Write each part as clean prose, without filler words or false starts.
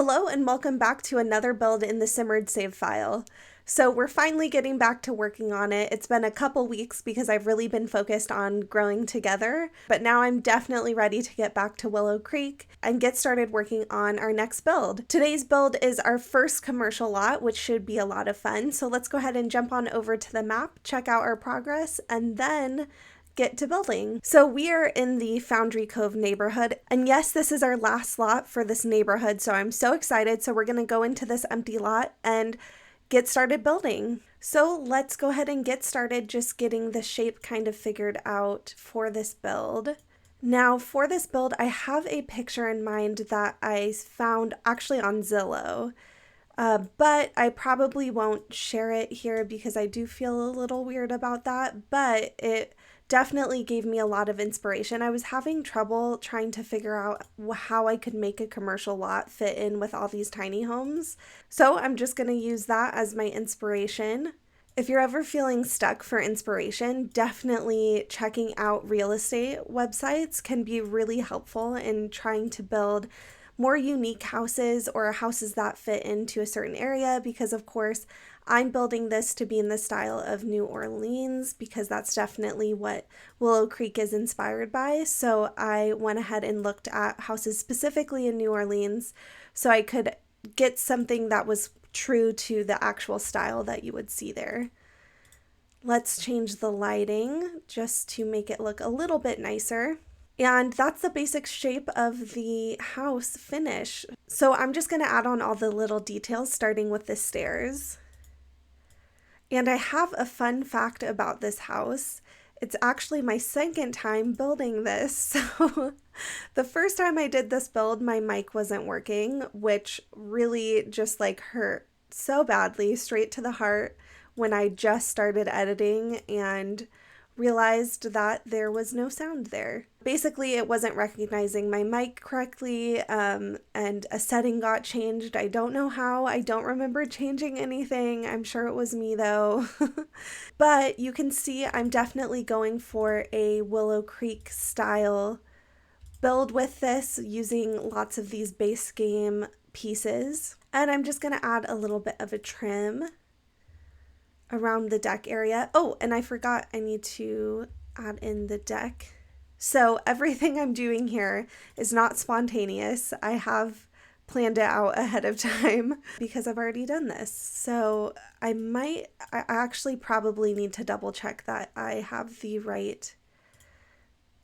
Hello and welcome back to another build in the Simmered save file. So we're finally getting back to working on it. It's been a couple weeks because I've really been focused on growing together, but now I'm definitely ready to get back to Willow Creek and get started working on our next build. Today's build is our first commercial lot, which should be a lot of fun. So let's go ahead and jump on over to the map, check out our progress, and then get to building. So we are in the Foundry Cove neighborhood, and yes, this is our last lot for this neighborhood, so I'm so excited. So we're gonna go into this empty lot and get started building. So let's go ahead and get started just getting the shape kind of figured out for this build. Now for this build, I have a picture in mind that I found actually on Zillow. But I probably won't share it here because I do feel a little weird about that, but it definitely gave me a lot of inspiration. I was having trouble trying to figure out how I could make a commercial lot fit in with all these tiny homes. So I'm just going to use that as my inspiration. If you're ever feeling stuck for inspiration, definitely checking out real estate websites can be really helpful in trying to build more unique houses or houses that fit into a certain area, because of course I'm building this to be in the style of New Orleans because that's definitely what Willow Creek is inspired by. So I went ahead and looked at houses specifically in New Orleans so I could get something that was true to the actual style that you would see there. Let's change the lighting just to make it look a little bit nicer. And that's the basic shape of the house finish. So I'm just going to add on all the little details starting with the stairs. And I have a fun fact about this house. It's actually my second time building this. So the first time I did this build, my mic wasn't working, which really just like hurt so badly, straight to the heart, when I just started editing and realized that there was no sound there. Basically, it wasn't recognizing my mic correctly, and a setting got changed. I don't know how. I don't remember changing anything. I'm sure it was me though. But you can see I'm definitely going for a Willow Creek style build with this, using lots of these base game pieces. And I'm just going to add a little bit of a trim around the deck area. Oh, and I forgot I need to add in the deck. So everything I'm doing here is not spontaneous. I have planned it out ahead of time because I've already done this. So I actually probably need to double check that I have the right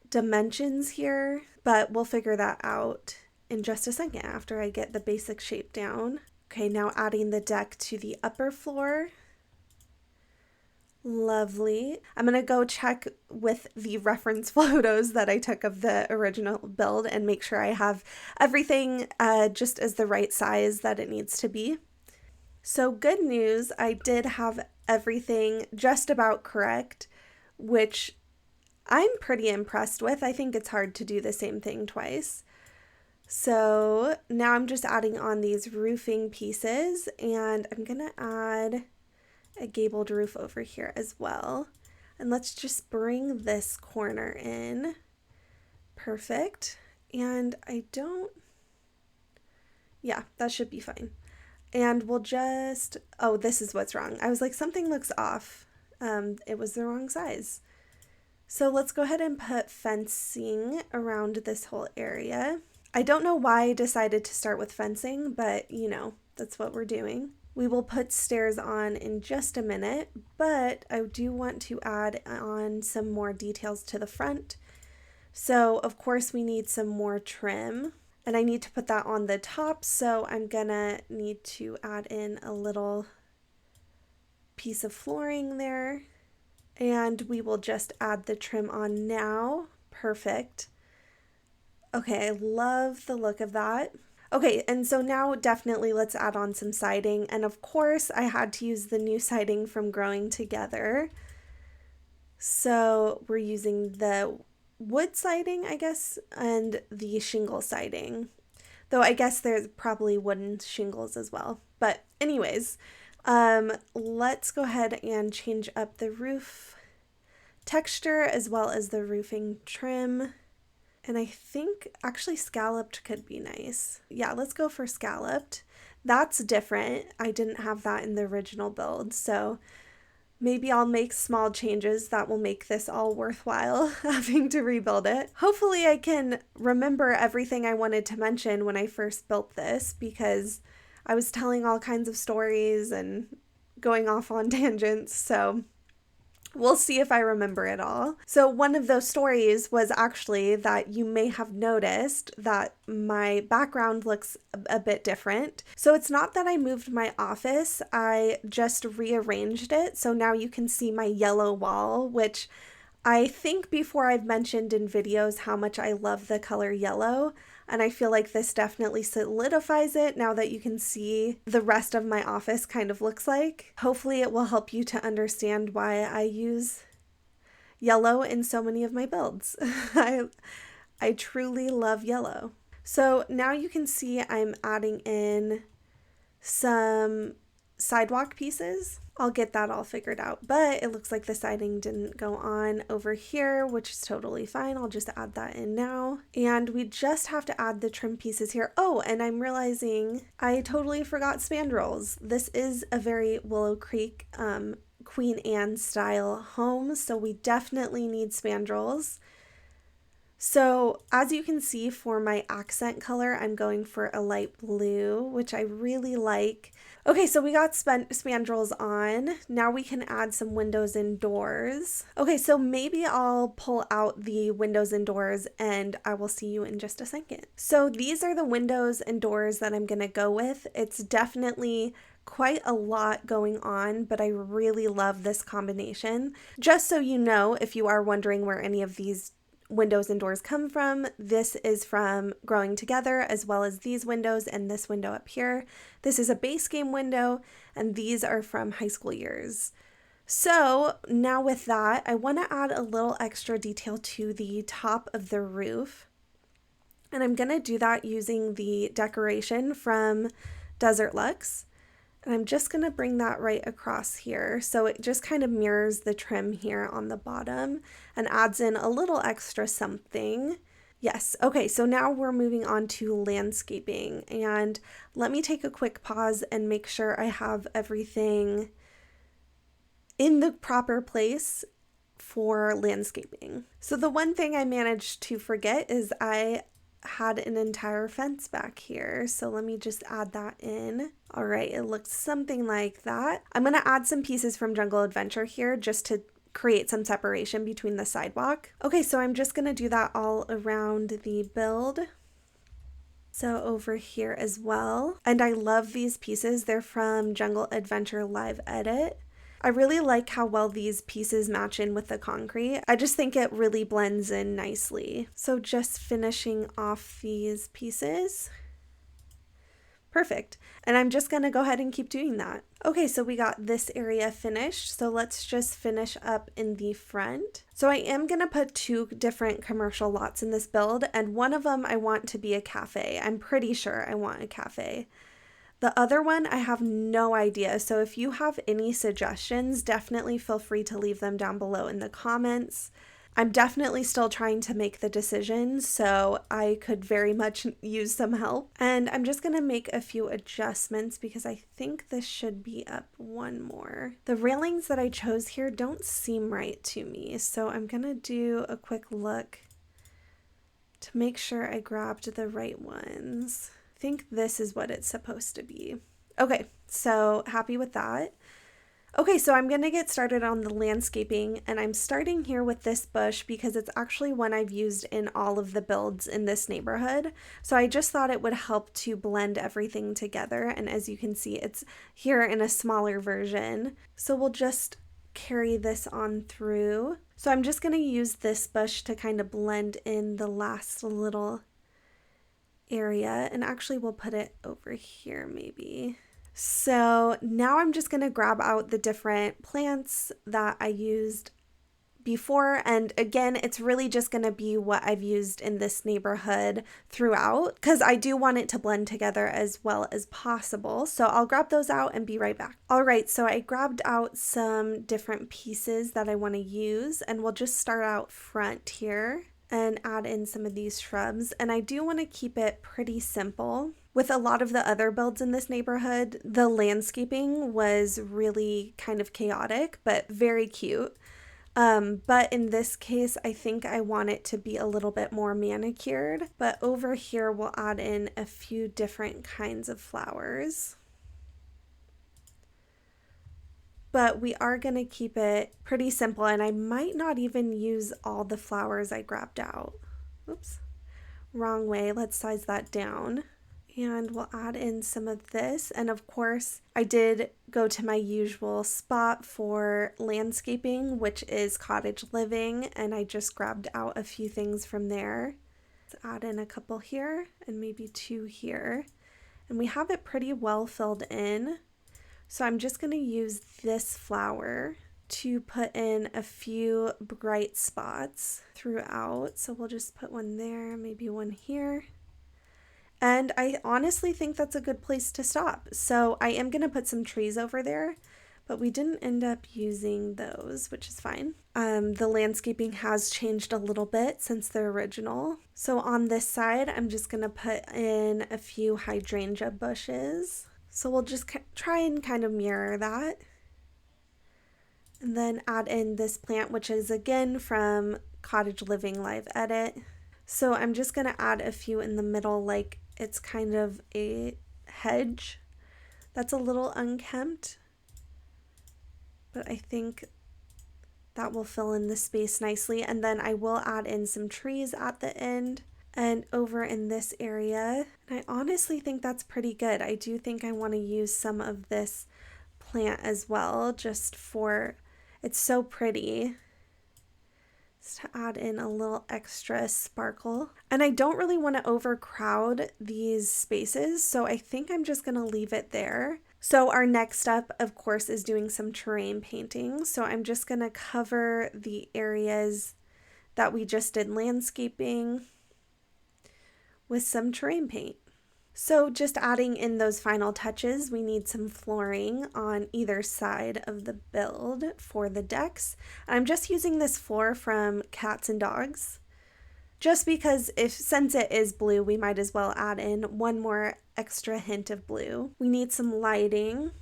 dimensions here, but we'll figure that out in just a second after I get the basic shape down. Okay, now adding the deck to the upper floor. Lovely. I'm going to go check with the reference photos that I took of the original build and make sure I have everything just as the right size that it needs to be. So good news, I did have everything just about correct, which I'm pretty impressed with. I think it's hard to do the same thing twice. So now I'm just adding on these roofing pieces, and I'm going to add a gabled roof over here as well. And let's just bring this corner in. Perfect. And yeah, that should be fine. And we'll just, oh, this is what's wrong. I was like, something looks off. It was the wrong size. So let's go ahead and put fencing around this whole area. I don't know why I decided to start with fencing, but you know, that's what we're doing. We will put stairs on in just a minute, but I do want to add on some more details to the front. So of course we need some more trim, and I need to put that on the top, so I'm gonna need to add in a little piece of flooring there, and we will just add the trim on now. Perfect. Okay, I love the look of that. Okay, and so now definitely let's add on some siding, and of course I had to use the new siding from Growing Together. So we're using the wood siding, I guess, and the shingle siding. Though I guess there's probably wooden shingles as well. But anyways, let's go ahead and change up the roof texture as well as the roofing trim. And I think actually scalloped could be nice. Yeah, let's go for scalloped. That's different. I didn't have that in the original build, so maybe I'll make small changes that will make this all worthwhile having to rebuild it. Hopefully I can remember everything I wanted to mention when I first built this, because I was telling all kinds of stories and going off on tangents, so we'll see if I remember it all. So one of those stories was actually that you may have noticed that my background looks a bit different. So it's not that I moved my office, I just rearranged it. So now you can see my yellow wall, which I think before I've mentioned in videos how much I love the color yellow, and I feel like this definitely solidifies it now that you can see the rest of my office kind of looks like. Hopefully it will help you to understand why I use yellow in so many of my builds. I truly love yellow. So now you can see I'm adding in some sidewalk pieces. I'll get that all figured out, but it looks like the siding didn't go on over here, which is totally fine. I'll just add that in now. And we just have to add the trim pieces here. Oh, and I'm realizing I totally forgot spandrels. This is a very Willow Creek Queen Anne style home, so we definitely need spandrels. So as you can see, for my accent color, I'm going for a light blue, which I really like. Okay, so we got spandrels on. Now we can add some windows and doors. Okay, so maybe I'll pull out the windows and doors and I will see you in just a second. So these are the windows and doors that I'm gonna go with. It's definitely quite a lot going on, but I really love this combination. Just so you know, if you are wondering where any of these windows and doors come from, this is from Growing Together, as well as these windows and this window up here. This is a base game window, and these are from High School Years. So now with that, I want to add a little extra detail to the top of the roof, and I'm going to do that using the decoration from Desert Luxe. And I'm just going to bring that right across here, so it just kind of mirrors the trim here on the bottom and adds in a little extra something. Yes, okay, so now we're moving on to landscaping, and let me take a quick pause and make sure I have everything in the proper place for landscaping. So the one thing I managed to forget is I had an entire fence back here, so let me just add that in. All right, it looks something like that. I'm going to add some pieces from Jungle Adventure here just to create some separation between the sidewalk. Okay, so I'm just going to do that all around the build. So over here as well. And I love these pieces. They're from Jungle Adventure Live Edit. I really like how well these pieces match in with the concrete. I just think it really blends in nicely. So just finishing off these pieces. Perfect. And I'm just going to go ahead and keep doing that. Okay, so we got this area finished. So let's just finish up in the front. So I am going to put 2 different commercial lots in this build, and one of them I want to be a cafe. I'm pretty sure I want a cafe. The other one, I have no idea, so if you have any suggestions, definitely feel free to leave them down below in the comments. I'm definitely still trying to make the decision, so I could very much use some help. And I'm just going to make a few adjustments because I think this should be up one more. The railings that I chose here don't seem right to me, so I'm going to do a quick look to make sure I grabbed the right ones. I think this is what it's supposed to be. Okay, so happy with that. Okay, so I'm going to get started on the landscaping, and I'm starting here with this bush because it's actually one I've used in all of the builds in this neighborhood. So I just thought it would help to blend everything together, and as you can see, it's here in a smaller version. So we'll just carry this on through. So I'm just going to use this bush to kind of blend in the last little area, and actually we'll put it over here maybe. So now I'm just going to grab out the different plants that I used before, and again, it's really just going to be what I've used in this neighborhood throughout because I do want it to blend together as well as possible. So I'll grab those out and be right back. All right, so I grabbed out some different pieces that I want to use, and we'll just start out front here. and add in some of these shrubs. And I do want to keep it pretty simple. With a lot of the other builds in this neighborhood, the landscaping was really kind of chaotic, but very cute. But in this case, I think I want it to be a little bit more manicured. But over here, we'll add in a few different kinds of flowers. But we are going to keep it pretty simple, and I might not even use all the flowers I grabbed out. Oops, wrong way. Let's size that down. And we'll add in some of this. And of course, I did go to my usual spot for landscaping, which is cottage living, and I just grabbed out a few things from there. Let's add in a couple here and maybe 2 here. And we have it pretty well filled in. So I'm just going to use this flower to put in a few bright spots throughout. So we'll just put one there, maybe one here. And I honestly think that's a good place to stop. So I am going to put some trees over there, but we didn't end up using those, which is fine. The landscaping has changed a little bit since the original. So on this side, I'm just going to put in a few hydrangea bushes. So we'll just try and kind of mirror that. And then add in this plant, which is again from Cottage Living Live Edit. So I'm just going to add a few in the middle, like it's kind of a hedge that's a little unkempt. But I think that will fill in the space nicely. And then I will add in some trees at the end. And over in this area, and I honestly think that's pretty good. I do think I want to use some of this plant as well, just for, it's so pretty, just to add in a little extra sparkle. And I don't really want to overcrowd these spaces, so I think I'm just going to leave it there. So our next step, of course, is doing some terrain painting. So I'm just going to cover the areas that we just did landscaping with some terrain paint. So just adding in those final touches, we need some flooring on either side of the build for the decks. I'm just using this floor from Cats and Dogs, just because since it is blue, we might as well add in one more extra hint of blue. We need some lighting.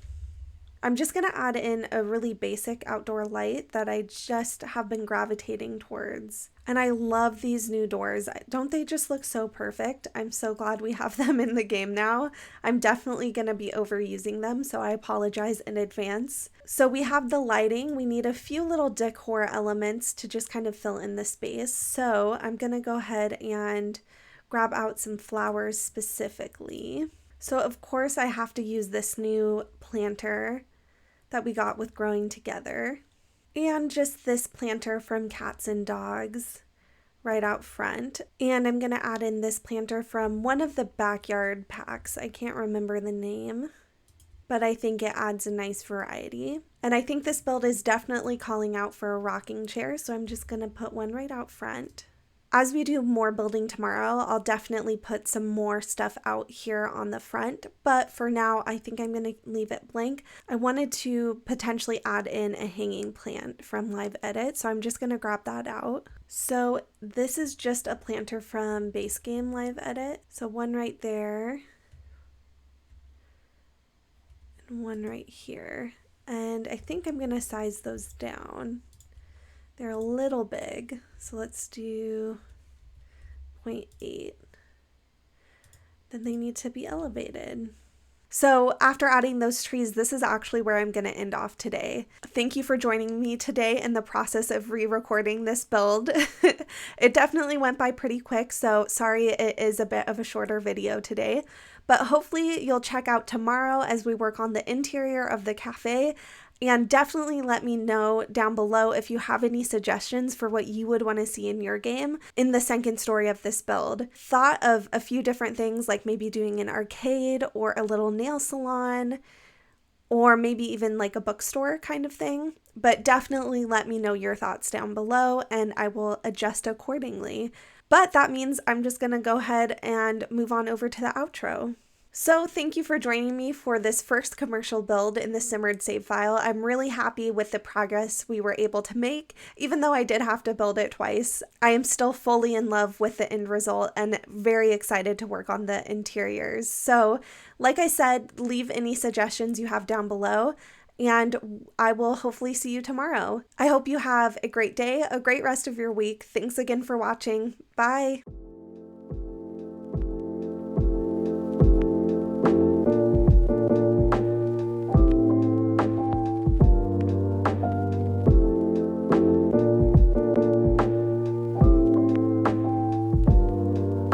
I'm just going to add in a really basic outdoor light that I just have been gravitating towards. And I love these new doors. Don't they just look so perfect? I'm so glad we have them in the game now. I'm definitely going to be overusing them, so I apologize in advance. So we have the lighting. We need a few little decor elements to just kind of fill in the space. So I'm going to go ahead and grab out some flowers specifically. So of course I have to use this new planter that we got with Growing Together, and just this planter from Cats and Dogs right out front. And I'm going to add in this planter from one of the backyard packs. I can't remember the name, but I think it adds a nice variety. And I think this build is definitely calling out for a rocking chair, so I'm just going to put one right out front. As we do more building tomorrow, I'll definitely put some more stuff out here on the front, but for now, I think I'm going to leave it blank. I wanted to potentially add in a hanging plant from Live Edit, so I'm just going to grab that out. So this is just a planter from Base Game Live Edit. So one right there, and one right here. And I think I'm going to size those down. They're a little big, so let's do 0.8. Then they need to be elevated. So after adding those trees, this is actually where I'm going to end off today. Thank you for joining me today in the process of re-recording this build. It definitely went by pretty quick, so sorry it is a bit of a shorter video today. But hopefully you'll check out tomorrow as we work on the interior of the cafe. And definitely let me know down below if you have any suggestions for what you would want to see in your game in the second story of this build. Thought of a few different things, like maybe doing an arcade or a little nail salon, or maybe even like a bookstore kind of thing. But definitely let me know your thoughts down below and I will adjust accordingly. But that means I'm just going to go ahead and move on over to the outro. So thank you for joining me for this first commercial build in the Simmered save file. I'm really happy with the progress we were able to make. Even though I did have to build it twice, I am still fully in love with the end result and very excited to work on the interiors. So like I said, leave any suggestions you have down below, and I will hopefully see you tomorrow. I hope you have a great day, a great rest of your week. Thanks again for watching. Bye!